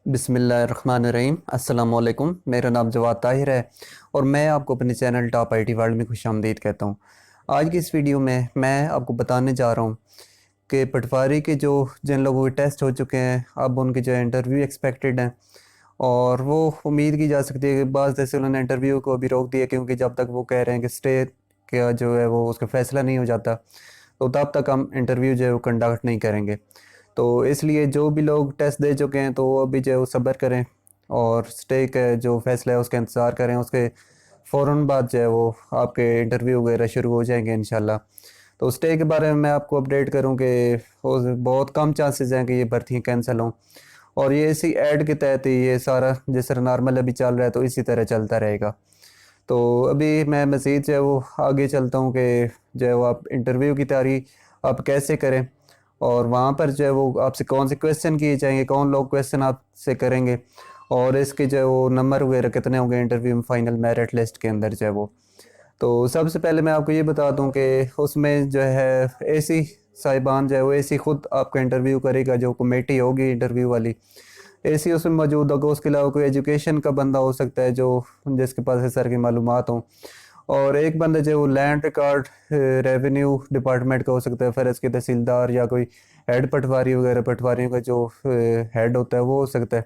बिस्मिल्लाहिर्रहमानिर्रहीम अस्सलामुअलैकुम। मेरा नाम जवाद ताहिर है और मैं आपको अपने चैनल टॉप आईटी वर्ल्ड में खुशामदीद कहता हूँ। आज की इस वीडियो में मैं आपको बताने जा रहा हूँ कि पटवारी के जो जिन लोगों के टेस्ट हो चुके हैं अब उनके जो इंटरव्यू एक्सपेक्टेड हैं और वो उम्मीद की जा सकती है कि बाज़ जैसे उन्होंने इंटरव्यू को अभी रोक दिया क्योंकि जब तक वो कह रहे हैं कि स्टे का जो है वो उसका फ़ैसला नहीं हो जाता तो तब तक हम इंटरव्यू जो है वो कंडक्ट नहीं करेंगे। तो इसलिए जो भी लोग टेस्ट दे चुके हैं तो वो अभी जो है वो सब्र करें और स्टे का जो फैसला है उसका इंतज़ार करें। उसके फ़ौरन बाद जो है वो आपके इंटरव्यू वगैरह शुरू हो जाएंगे इंशाल्लाह। तो स्टे के बारे में मैं आपको अपडेट करूं कि बहुत कम चांसेस हैं कि ये भर्तियाँ कैंसिल हों और ये इसी ऐड के तहत ही ये सारा जिस तरह नॉर्मल अभी चल रहा है तो इसी तरह चलता रहेगा। तो अभी मैं मज़ीद जो है वो आगे चलता हूँ कि जो है वो आप इंटरव्यू की तैयारी आप कैसे करें और वहाँ पर जो है वो आपसे कौन से क्वेश्चन किए जाएंगे, कौन लोग क्वेश्चन आपसे करेंगे और इसके जो है वो नंबर वगैरह कितने होंगे इंटरव्यू में फाइनल मेरिट लिस्ट के अंदर जो है वो। तो सबसे पहले मैं आपको ये बता दूं कि उसमें जो है एसी साहिबान जो है वो एसी खुद आपका इंटरव्यू करेगा, जो कमेटी होगी इंटरव्यू वाली एसी उसमें मौजूद होगा। उसके अलावा कोई एजुकेशन का बंदा हो सकता है जो जिसके पास इस तरह की मालूमात हो और एक बंदा जो वो लैंड रिकॉर्ड रेवेन्यू डिपार्टमेंट का हो सकता है, फर्ज के तहसीलदार या कोई हेड पटवारी वगैरह पटवारियों का जो हेड होता है वो हो सकता है।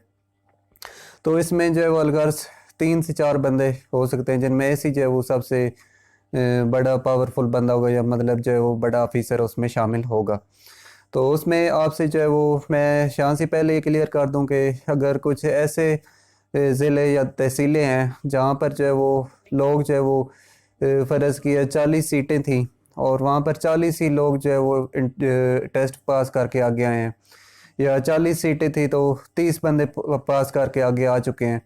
तो इसमें जो है वो अलगर्ज 3 से 4 बंदे हो सकते हैं जिनमें एसी जो है वो सबसे बड़ा पावरफुल बंदा होगा या मतलब जो है वो बड़ा ऑफिसर उसमें शामिल होगा। तो उसमें आपसे जो है वो मैं शान से पहले ये क्लियर कर दूं कि अगर कुछ ऐसे ज़िले या तहसीलें हैं जहाँ पर जो है वो लोग जो है वो फ़र्ज़ किया 40 सीटें थी और वहाँ पर 40 ही लोग जो है वो टेस्ट पास करके आगे आए हैं या 40 सीटें थी तो 30 बंदे पास करके आगे आ चुके हैं।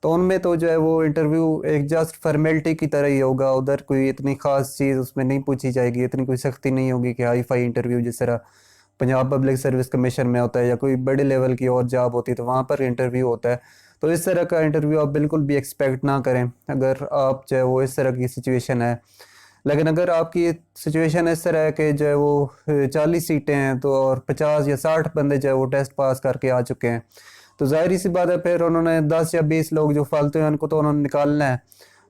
तो उनमें तो जो है वो इंटरव्यू एक जस्ट फॉर्मेलिटी की तरह ही होगा, उधर कोई इतनी ख़ास चीज़ उसमें नहीं पूछी जाएगी, इतनी कोई सख्ती नहीं होगी कि हाई फाई इंटरव्यू जिस तरह पंजाब पब्लिक सर्विस कमीशन में होता है या कोई बड़े लेवल की और जॉब होती है तो वहाँ पर इंटरव्यू होता है। तो इस तरह का इंटरव्यू आप बिल्कुल भी एक्सपेक्ट ना करें अगर आप जो है वो इस तरह की सिचुएशन है। लेकिन अगर आपकी सिचुएशन इस तरह है कि जो है वो 40 सीटें हैं तो और 50 या 60 बंदे जो है वो टेस्ट पास करके आ चुके हैं तो जाहिर सी बात है फिर उन्होंने 10 या 20 लोग जो फालतू हैं उनको तो उन्होंने निकालना है।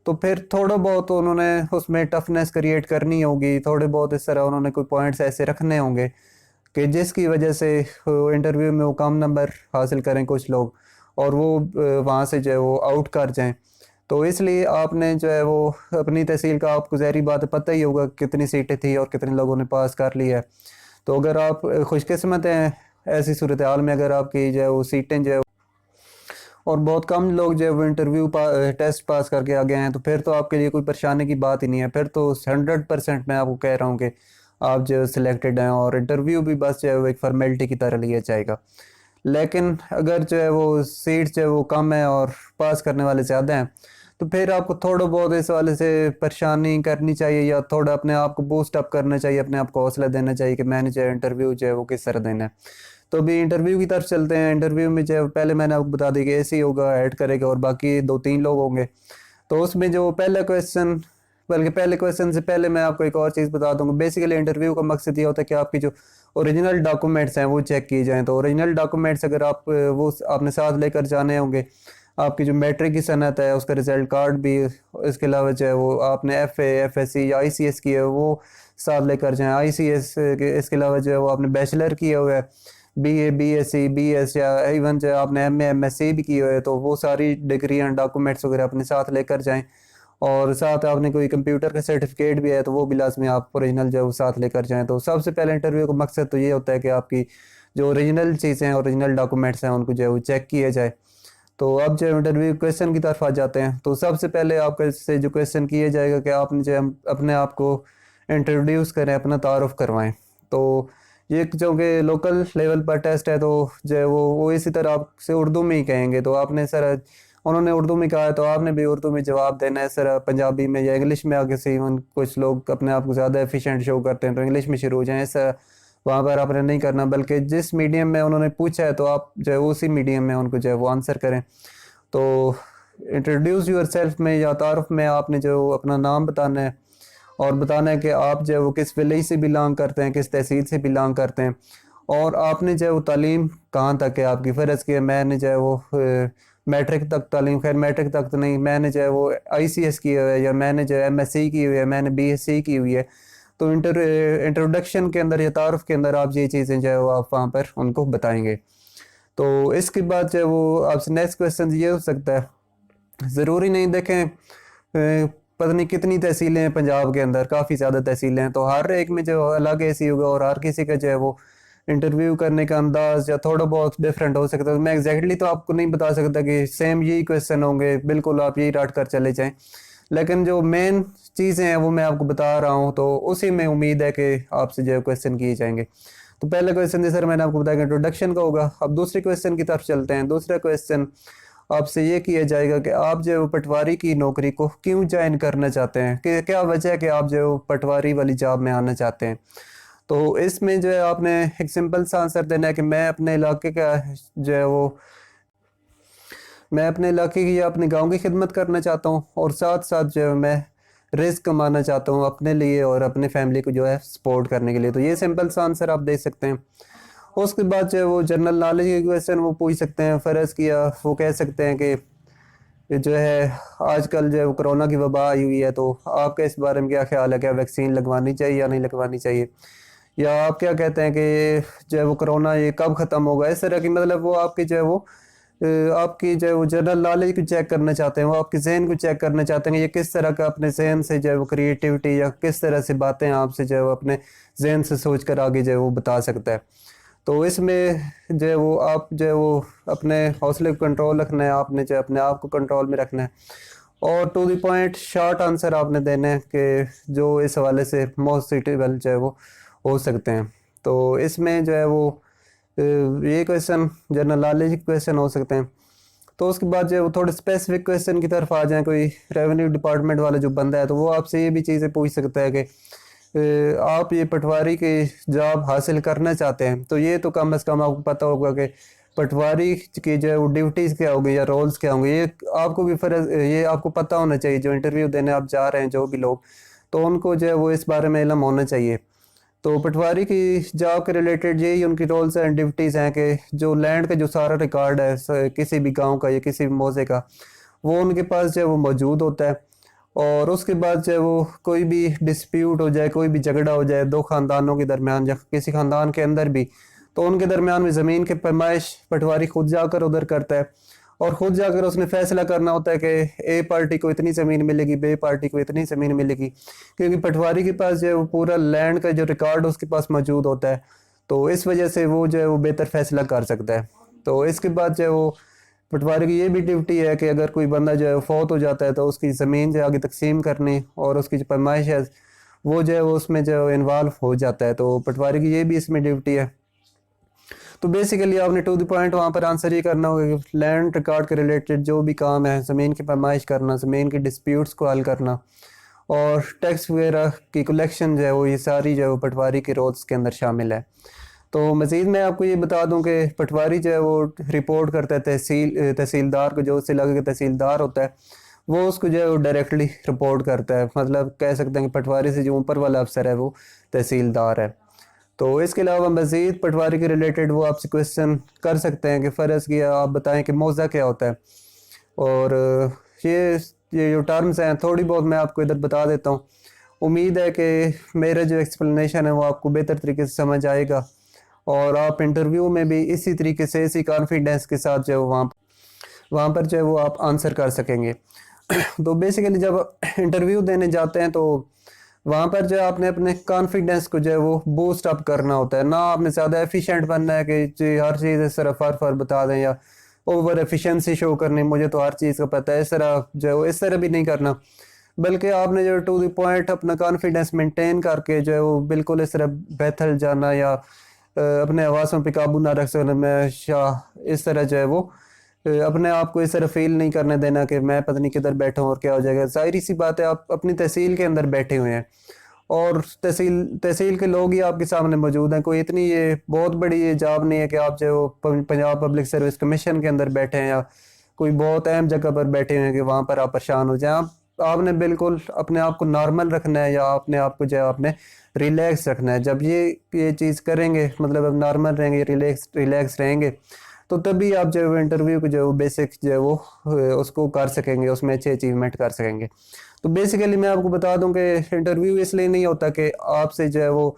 तो फिर थोड़ा बहुत उन्होंने उसमें टफनेस क्रिएट करनी होगी, थोड़े बहुत इस तरह उन्होंने कोई पॉइंट्स ऐसे रखने होंगे कि जिसकी वजह से इंटरव्यू में वो कम नंबर हासिल करें कुछ लोग और वो वहाँ से जो है वो आउट कर जाएं। तो इसलिए आपने जो है वो अपनी तहसील का आपको ज़हरी बात है पता ही होगा कितनी सीटें थी और कितने लोगों ने पास कर लिया है। तो अगर आप खुशकिस्मत हैं ऐसी सूरत हाल में अगर आपकी जो है वो सीटें जो है और बहुत कम लोग जो है वो टेस्ट पास करके आ गए हैं तो फिर तो आपके लिए कोई परेशानी की बात ही नहीं है। फिर तो 100% मैं आपको कह रहा हूँ कि आप जो सिलेक्टेड हैं और इंटरव्यू भी बस जो है वो एक फॉर्मेलिटी की तरह लिया जाएगा। लेकिन अगर जो है वो सीट जो है वो कम है और पास करने वाले ज़्यादा हैं तो फिर आपको थोड़ा बहुत इस वाले से परेशानी करनी चाहिए या थोड़ा अपने आप को बूस्ट अप करना चाहिए, अपने आप को हौसला देना चाहिए कि मैंने जो है इंटरव्यू जो है वो किस तरह देना है। तो अभी इंटरव्यू की तरफ चलते हैं। इंटरव्यू में जो पहले मैंने आपको बता दी कि एसी होगा ऐड करेगा और बाकी 2-3 लोग होंगे। तो उसमें जो पहला क्वेश्चन, बल्कि पहले क्वेश्चन से पहले मैं आपको एक और चीज़ बता दूंगा। बेसिकली इंटरव्यू का मकसद ये होता है कि आपकी जो ओरिजिनल डॉक्यूमेंट्स हैं वो चेक किए जाएँ। तो ओरिजिनल डॉक्यूमेंट्स अगर आप वो आपने साथ लेकर जाने होंगे, आपकी जो मैट्रिक की सनत है उसका रिजल्ट कार्ड भी, इसके अलावा जो है वो आपने FA FSC या ICS की है वो साथ लेकर जाएँ। ICS के इसके अलावा जो है वो आपने बैचलर किया हुआ है, BA BSc BS या इवन जो आपने MA MSc भी किए हुए है तो वो सारी डिग्रियाँ डॉक्यूमेंट्स वगैरह अपने साथ लेकर जाएं। और साथ आपने कोई कंप्यूटर का सर्टिफिकेट भी है तो वो भी लाजमी आप ओरिजिनल जो है वो साथ लेकर जाएं। तो सबसे पहले इंटरव्यू का मकसद तो ये होता है कि आपकी जो ओरिजिनल चीज़ें हैं ओरिजिनल डॉक्यूमेंट्स हैं उनको जो है वो चेक किया जाए। तो अब जो इंटरव्यू क्वेश्चन की तरफ आ जाते हैं। तो सबसे पहले आपके से जो क्वेश्चन किया जाएगा कि आपने जो है अपने आप को इंट्रोड्यूस करें, अपना तारुफ करवाएं। तो ये जो कि लोकल लेवल पर टेस्ट है तो जो है वो इसी तरह आपसे उर्दू में ही कहेंगे। तो आपने सर उन्होंने उर्दू में कहा है तो आपने भी उर्दू में जवाब देना है। सर पंजाबी में या इंग्लिश में आगे से इवन कुछ लोग अपने आप को ज़्यादा एफिशिएंट शो करते हैं तो इंग्लिश में शुरू हो जाएं। ऐसा वहाँ पर आपने नहीं करना, बल्कि जिस मीडियम में उन्होंने पूछा है तो आप जो है उसी मीडियम में उनको जो है वो आंसर करें। तो इंट्रोड्यूस यूर सेल्फ में या तारुफ में आपने जो अपना नाम बताना है और बताना है कि आप जो है वो किस विलेज से बिलोंग करते हैं, किस तहसील से बिलोंग करते हैं और आपने जो है वो तालीम कहाँ तक है आपकी। फ़र्ज़ की मैंने जो है वो मैट्रिक तक तालीम, खैर मैट्रिक तक तो नहीं, मैंने जो है वो ICS की हुई है या मैंने जो है MSc की हुई है, मैंने BSc की हुई है। तो इंट्रोडक्शन के अंदर या तारुफ के अंदर आप ये चीज़ें जो है वो आप वहाँ पर उनको बताएंगे। तो इसके बाद जो है वो आपसे नेक्स्ट क्वेश्चन ये हो सकता है, ज़रूरी नहीं देखें पता नहीं कितनी तहसीलें हैं पंजाब के अंदर, काफ़ी ज़्यादा तहसीलें हैं, तो हर एक में जो अलग ऐसी होगा और हर किसी का जो है वो इंटरव्यू करने का अंदाज या थोड़ा बहुत डिफरेंट हो सकता है। तो मैं एग्जैक्टली तो आपको नहीं बता सकता कि सेम यही क्वेश्चन होंगे, बिल्कुल आप यही रट कर चले जाएं, लेकिन जो मेन चीज़ें हैं वो मैं आपको बता रहा हूँ, तो उसी में उम्मीद है कि आपसे जो क्वेश्चन किए जाएंगे। तो पहला क्वेश्चन जी सर मैंने आपको बताया कि इंट्रोडक्शन का होगा। अब दूसरे क्वेश्चन की तरफ चलते हैं। दूसरा क्वेश्चन आपसे ये किया जाएगा कि आप जो है पटवारी की नौकरी को क्यों ज्वाइन करना चाहते हैं, कि क्या वजह है कि आप जो है पटवारी वाली जॉब में आना चाहते हैं। तो इसमें जो है आपने एक सिंपल सा आंसर देना है कि मैं अपने इलाके का जो है वो मैं अपने इलाके की या अपने गांव की खिदमत करना चाहता हूँ और साथ साथ जो है मैं रिस्क कमाना चाहता हूँ अपने लिए और अपने फैमिली को जो है सपोर्ट करने के लिए। तो ये सिंपल सा आंसर आप दे सकते हैं। उसके बाद जो है वो जनरल नॉलेज के क्वेश्चन वो पूछ सकते हैं। फ़र्ज़ किया वो कह सकते हैं कि ये जो है आजकल जो है वो कोरोना की वबा आई हुई है, तो आपका इस बारे में क्या ख्याल है, क्या वैक्सीन लगवानी चाहिए या नहीं लगवानी चाहिए, या आप क्या कहते हैं कि जो है वो कोरोना ये कब ख़त्म होगा। इस तरह की मतलब वो आपकी जो है वो आपकी जो है वो जनरल नॉलेज को चेक करना चाहते हैं, वो आपके जहन को चेक करना चाहते हैं, ये किस तरह का अपने जहन से जो है वो क्रिएटिविटी या किस तरह से बातें आपसे जो है वो अपने जहन से सोच कर आगे जो है वो बता सकता है। तो इसमें जो है वो आप जो है वो अपने हौसले को कंट्रोल रखना है, आपने जो है अपने आप को कंट्रोल में रखना है और to the point short answer आपने देने हैं कि जो इस हवाले से मोस्ट सूटेबल जो है वो हो सकते हैं। तो इसमें जो है वो ये क्वेश्चन जनरल नॉलेज क्वेश्चन हो सकते हैं। तो उसके बाद जो है वो थोड़े स्पेसिफिक क्वेश्चन की तरफ आ जाएं, कोई रेवेन्यू डिपार्टमेंट वाला जो बंदा है तो वो आपसे ये भी चीज़ें पूछ सकता है कि आप ये पटवारी की जॉब हासिल करना चाहते हैं, तो ये तो कम अज़ कम आपको पता होगा कि पटवारी की जो है वो ड्यूटीज़ क्या होगी या रोल्स क्या होंगे, ये आपको भी ये आपको पता होना चाहिए। जो इंटरव्यू देने आप जा रहे हैं जो भी लोग, तो उनको जो है वो इस बारे में इल्म होना चाहिए। तो पटवारी की जॉब के रिलेटेड यही उनकी रोल्स एंड ड्यूटीज़ हैं कि जो लैंड का जो सारा रिकॉर्ड है किसी भी गांव का या किसी भी मौजे का, वो उनके पास जो है वो मौजूद होता है। और उसके बाद जो है वो कोई भी डिस्प्यूट हो जाए, कोई भी झगड़ा हो जाए दो ख़ानदानों के दरमियान या किसी ख़ानदान के अंदर भी, तो उनके दरमियान में ज़मीन के पैमाइश पटवारी खुद जाकर उधर करता है और ख़ुद जाकर उसने फैसला करना होता है कि ए पार्टी को इतनी ज़मीन मिलेगी, बे पार्टी को इतनी ज़मीन मिलेगी, क्योंकि पटवारी के पास जो है वो पूरा लैंड का जो रिकॉर्ड उसके पास मौजूद होता है। तो इस वजह से वो जो है वो बेहतर फैसला कर सकता है। तो इसके बाद जो है वो पटवारी की ये भी ड्यूटी है कि अगर कोई बंदा जो है फौत हो जाता है तो उसकी ज़मीन जो आगे तकसीम करनी और उसकी जो पैमाइश है वो जो है वो उसमें जो इन्वॉल्व हो जाता है। तो पटवारी की ये भी इसमें ड्यूटी है। तो बेसिकली आपने टू द पॉइंट वहाँ पर आंसर ये करना होगा कि लैंड रिकॉर्ड के रिलेटेड जो भी काम है, ज़मीन की पैमाइश करना, ज़मीन की डिस्प्यूट्स को हल करना और टैक्स वगैरह की कलेक्शन जो है वो, ये सारी जो है वो पटवारी के रोल्स के अंदर शामिल है। तो मज़ीद मैं आपको ये बता दूं कि पटवारी जो है वो रिपोर्ट करता है तहसीलदार को, जो उस इलाके का तहसीलदार होता है वो उसको जो है वो डायरेक्टली रिपोर्ट करता है। मतलब कह सकते हैं कि पटवारी से जो ऊपर वाला अफसर है वो तहसीलदार है। तो इसके अलावा मज़ीद पटवारी के रिलेटेड वो आपसे क्वेश्चन कर सकते हैं कि फ़र्ज़ किया आप बताएं कि मौज़ा क्या होता है। और ये ये जो टर्म्स हैं थोड़ी बहुत मैं आपको इधर बता देता हूँ। उम्मीद है कि मेरा जो एक्सप्लेनेशन है वो आपको बेहतर तरीके से समझ आएगा और आप इंटरव्यू में भी इसी तरीके से, इसी कॉन्फिडेंस के साथ जो है वहाँ पर जो है वो आप आंसर कर सकेंगे। तो बेसिकली जब इंटरव्यू देने जाते हैं तो वहाँ पर जो है आपने अपने कॉन्फिडेंस को जो है वो बूस्ट अप करना होता है। ना आपने ज़्यादा एफिशिएंट बनना है कि जी हर चीज़ इस तरह फर बता दें या ओवर एफिशिएंसी शो करनी, मुझे तो हर चीज़ का पता है, इस तरह जो है वो इस तरह भी नहीं करना, बल्कि आपने जो टू द पॉइंट अपना कॉन्फिडेंस मेंटेन करके जो है वो बिल्कुल इस तरह बैठल जाना या अपने हवासों पे काबू ना रख सकना, मैं शाह इस तरह जो है वो अपने आप को इस तरह फील नहीं करने देना कि मैं पता नहीं किधर बैठा हूँ और क्या हो जाएगा। जाहिर सी बात है आप अपनी तहसील के अंदर बैठे हुए हैं और तहसील के लोग ही आपके सामने मौजूद हैं। कोई इतनी ये बहुत बड़ी ये जॉब नहीं है कि आप जो पंजाब पब्लिक सर्विस कमीशन के अंदर बैठे हैं या कोई बहुत अहम जगह पर बैठे हुए हैं कि वहाँ पर आप परेशान हो जाए। आप आपने बिल्कुल अपने आप को नॉर्मल रखना है या अपने आप को जो है आपने रिलैक्स रखना है। जब ये चीज़ करेंगे, मतलब अब नॉर्मल रहेंगे, रिलैक्स रिलैक्स रहेंगे, तो तभी आप जो है इंटरव्यू को जो है वो बेसिक जो है वो उसको कर सकेंगे, उसमें अच्छे अचीवमेंट कर सकेंगे। तो बेसिकली मैं आपको बता दूं कि इंटरव्यू इसलिए नहीं होता कि आपसे जो है वो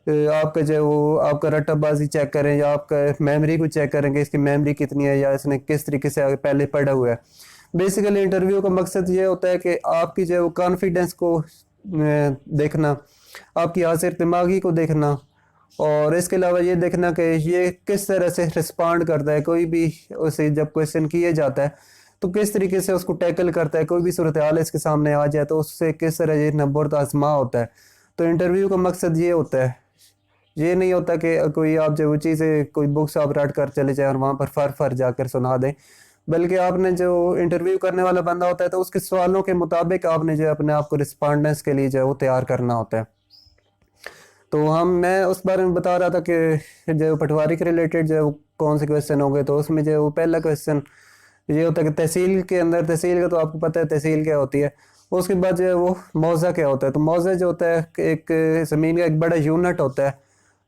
आपका जो है वो आपका रट्टाबाजी चेक करें या आपका मेमोरी को चेक करेंगे, इसकी मेमोरी कितनी है या इसने किस तरीके से पहले पढ़ा हुआ है। बेसिकली इंटरव्यू का मकसद ये होता है कि आपकी जो है वो कॉन्फिडेंस को देखना, आपकी हाजिर दिमागी को देखना, और इसके अलावा ये देखना कि ये किस तरह से रिस्पॉन्ड करता है, कोई भी उसे जब क्वेश्चन किए जाता है तो किस तरीके से उसको टैकल करता है, कोई भी सूरत हाल इसके सामने आ जाए तो उससे किस तरह ये नंबर आजमा होता है। तो इंटरव्यू का मकसद ये होता है, ये नहीं होता कि कोई आप जो वो चीज़ें कोई बुक्स आप रट कर चले जाए और वहाँ पर फर फर जाकर सुना दें, बल्कि आपने जो इंटरव्यू करने वाला बंदा होता है तो उसके सवालों के मुताबिक आपने जो है अपने आप को रिस्पॉन्डेंस के लिए जो है वो तैयार करना होता है। तो मैं उस बारे में बता रहा था कि जो पटवारी के रिलेटेड जो है वो कौन से क्वेश्चन हो गए। तो उसमें जो है वो पहला क्वेश्चन ये होता है कि तहसील के अंदर, तहसील का तो आपको पता है तहसील क्या होती है। उसके बाद जो है वो मौज़ा क्या होता है। तो मौज़ा जो होता है एक ज़मीन का एक बड़ा यूनिट होता है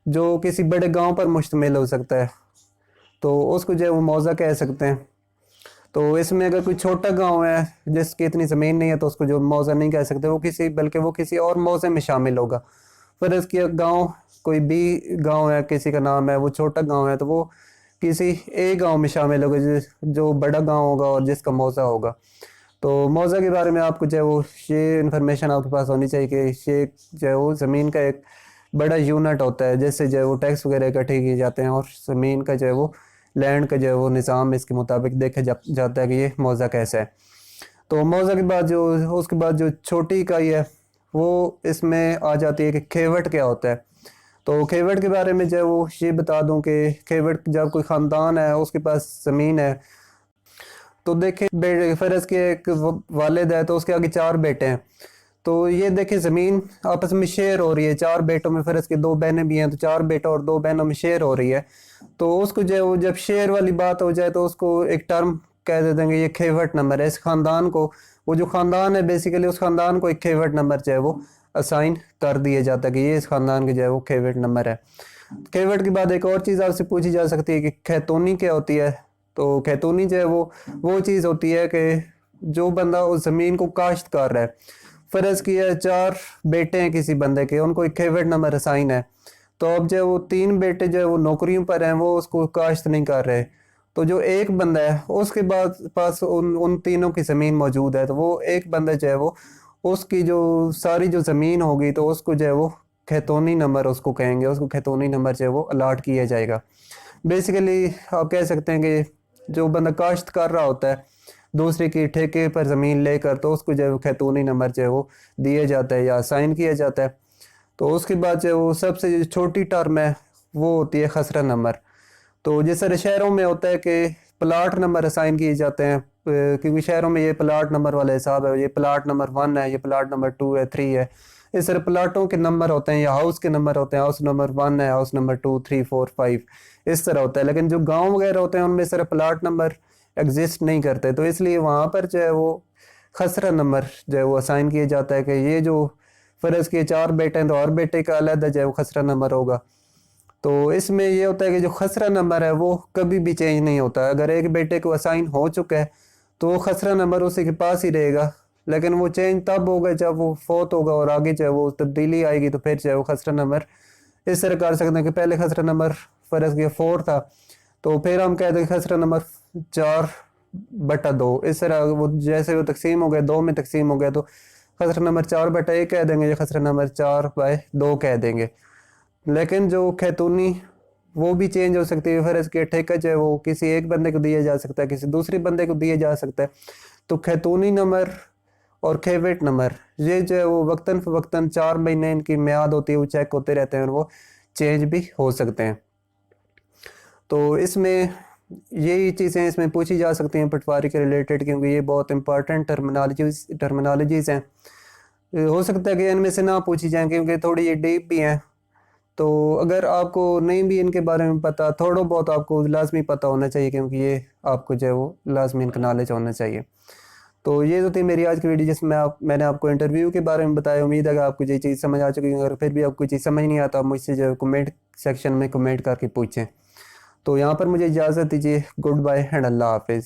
जो किसी बड़े गांव पर मुश्तमिल हो सकता है, तो उसको जो है वो मौज़ा कह सकते हैं। तो इसमें अगर कोई छोटा गांव है जिसकी इतनी ज़मीन नहीं है तो उसको जो मौज़ा नहीं कह सकते, वो किसी बल्कि वो किसी और मौज़े में शामिल होगा। फिर इसके गांव कोई बी गांव है, किसी का नाम है, वो छोटा गांव है तो वो किसी ए गांव में शामिल होगा जो बड़ा गांव होगा और जिसका मौज़ा होगा। तो मौज़ा के बारे में आपको जो है वो ये इन्फॉर्मेशन आपके पास होनी चाहिए कि ये जो है वो ज़मीन का एक बड़ा यूनिट होता है जिससे जो है वो टैक्स वगैरह इकट्ठे किए जाते हैं, और ज़मीन का जो है वो लैंड का जो है वो निज़ाम इसके मुताबिक देखा जाता है कि ये मौज़ा कैसा है। तो मौज़ा के बाद जो उसके बाद जो छोटी इकाई है वो इसमें आ जाती है कि खेवट क्या होता है। तो खेवट के बारे में जो है वो ये बता दूं कि खेवट जब कोई ख़ानदान है उसके पास ज़मीन है, तो देखे फ़र्ज़ के एक वालिद है तो उसके आगे 4 बेटे हैं। तो ये देखे ज़मीन आपस में शेयर हो रही है, 4 बेटों में फ़र्ज़ के 2 बहनें भी हैं, तो 4 बेटों और 2 बहनों में शेयर हो रही है। तो उसको जो है वो जब शेयर वाली बात हो जाए तो उसको एक टर्म कह दे देंगे, ये खेवट नंबर है। इस ख़ानदान को, वो जो ख़ानदान है बेसिकली उस ख़ानदान को एक खेवट नंबर जो है वो असाइन कर दिया जाता है कि ये इस ख़ानदान के जो है वो खेवट नंबर है। खेवट के बाद एक और चीज़ आपसे पूछी जा सकती है कि खैतूनी क्या होती है। तो खैतूनी जो है वो चीज़ होती है कि जो बंदा उस ज़मीन को काश्त कर रहा है, फ़र्ज़ किया 4 बेटे हैं किसी बंदे के, उनको एक खेवट नंबर असाइन है। तो अब जो वो 3 बेटे जो है वो नौकरियों पर हैं, वो उसको काश्त नहीं कर रहे। तो जो एक बंदा है उसके बाद पास उन तीनों की ज़मीन मौजूद है, तो वो एक बंदा जो है वो उसकी जो सारी जो ज़मीन होगी तो उसको जो है वो खैतूनी नंबर उसको कहेंगे, उसको खैतूनी नंबर जो है वो अलाट किया जाएगा। बेसिकली आप कह सकते हैं कि जो बंदा काश्त कर रहा होता है दूसरे की ठेके पर ज़मीन लेकर, तो उसको जो है वो खैतूनी नंबर जो है वो दिया जाता है या साइन किया जाता है। तो उसके बाद जो है वो सबसे जो छोटी टर्म है वो होती है खसरा नंबर। तो जिस तरह शहरों में होता है कि प्लाट नंबर असाइन किए जाते हैं, क्योंकि शहरों में ये प्लाट नंबर वाला हिसाब है, ये प्लाट नंबर 1 है, ये प्लाट नंबर 2 है, 3 है। इस तरह प्लाटों के नंबर होते हैं या हाउस के नंबर होते हैं, हाउस नंबर 1 है, हाउस नंबर 2, 3, 4, 5, इस तरह होता है। लेकिन जो गांव वगैरह होते हैं उनमें इस तरह प्लाट नंबर एग्जिस्ट नहीं करते, तो इसलिए वहाँ पर जो है वो खसरा नंबर जो है वो असाइन किया जाता है कि ये जो फ़र्ज़ के 4 बेटे हैं तो हर बेटे का अलग जो है वो खसरा नंबर होगा। तो इसमें ये होता है कि जो खसरा नंबर है वो कभी भी चेंज नहीं होता। अगर एक बेटे को असाइन हो चुका है तो वो खसरा नंबर उसी के पास ही रहेगा, लेकिन वो चेंज तब होगा जब वो फोत होगा और आगे जो है वो तब्दीली आएगी, तो फिर जो है वो खसरा नंबर इस तरह कर सकते हैं कि पहले खसरा नंबर फ़र्ज़ किया 4 था, तो फिर हम कहते हैं खसरा नंबर 4/2। इस तरह वो जैसे वो तकसीम हो गया, 2 में तकसीम हो गया, तो खसरा नंबर 4/1 कह देंगे या खसरा नंबर 4/2 कह देंगे। लेकिन जो खैतूनी वो भी चेंज हो सकती है। फ़र्ज़ के ठेका जो है वो किसी एक बंदे को दिया जा सकता है, किसी दूसरे बंदे को दिया जा सकता है। तो खैतूनी नंबर और खेवट नंबर ये जो है वो वक्तन फ़वक्तन 4 महीने इनकी म्याद होती है, वो चेक होते रहते हैं और वो चेंज भी हो सकते हैं। तो इसमें यही चीज़ें इसमें पूछी जा सकती हैं पटवारी के रिलेटेड, क्योंकि ये बहुत इंपॉर्टेंट टर्मिनोलॉजीज़ हैं। हो सकता है कि इनमें से ना पूछी जाए क्योंकि थोड़ी ये डीप भी हैं। तो अगर आपको नहीं भी इनके बारे में पता, थोड़ा बहुत आपको लाजमी पता होना चाहिए, क्योंकि ये आपको जो है वो लाजमी इनका नॉलेज होना चाहिए। तो ये तो थी मेरी आज की वीडियो, जिसमें मैंने आपको इंटरव्यू के बारे में बताया। उम्मीद है कि आपको ये चीज़ समझ आ चुकी है। अगर फिर भी आपको चीज़ समझ नहीं आता, आप मुझसे जो कमेंट सेक्शन में कमेंट करके पूछें। तो यहाँ पर मुझे इजाज़त दीजिए। गुड बाय एंड अल्लाह हाफिज़।